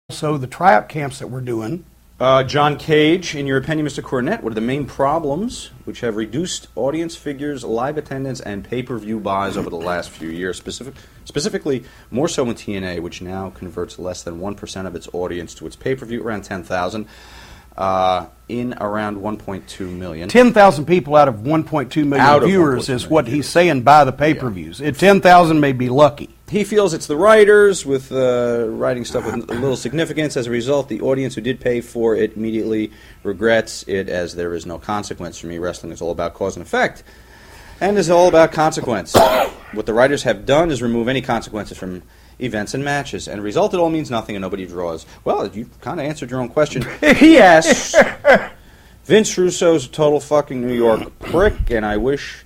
also the tryout camps that we're doing. John Cage, in your opinion, Mr. Cornett, what are the main problems which have reduced audience figures, live attendance, and pay-per-view buys over the last few years, specifically more so in TNA, which now converts less than 1% of its audience to its pay-per-view, around 10,000, in around 1.2 million. 10,000 people out of 1.2 million viewers is what he's saying buy the pay-per-views. 10,000 may be lucky. He feels it's the writers with writing stuff with little significance. As a result, the audience who did pay for it immediately regrets it, as there is no consequence. For me, wrestling is all about cause and effect, and is all about consequence. What the writers have done is remove any consequences from events and matches, and result it all means nothing and nobody draws. Well, you kind of answered your own question. He asks, Vince Russo's a total fucking New York prick, and I wish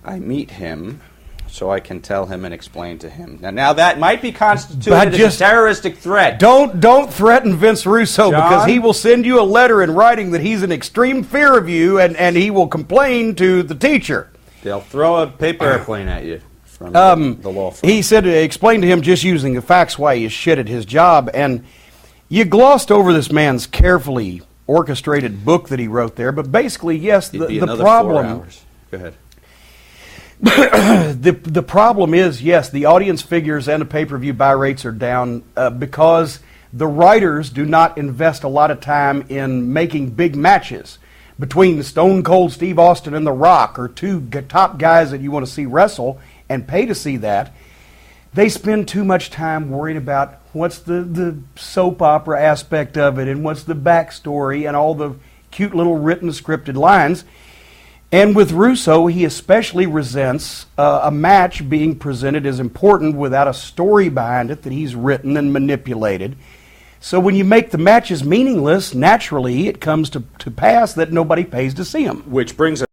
I meet him so I can tell him and explain to him. Now that might be constituted as a terroristic threat. Don't threaten Vince Russo, John? because he will send you a letter in writing that he's in extreme fear of you, and he will complain to the teacher. They'll throw a paper airplane at you from the law firm. He said to explain to him, just using the facts, why he is shit at his job. And you glossed over this man's carefully orchestrated book that he wrote there. But basically, yes, the problem. 4 hours. Go ahead. The problem is, yes, the audience figures and the pay-per-view buy rates are down because the writers do not invest a lot of time in making big matches between Stone Cold Steve Austin and The Rock, or two top guys that you want to see wrestle and pay to see that. They spend too much time worrying about what's the soap opera aspect of it and what's the backstory and all the cute little written scripted lines. And with Russo, he especially resents a match being presented as important without a story behind it that he's written and manipulated. So when you make the matches meaningless, naturally it comes to pass that nobody pays to see them. Which brings us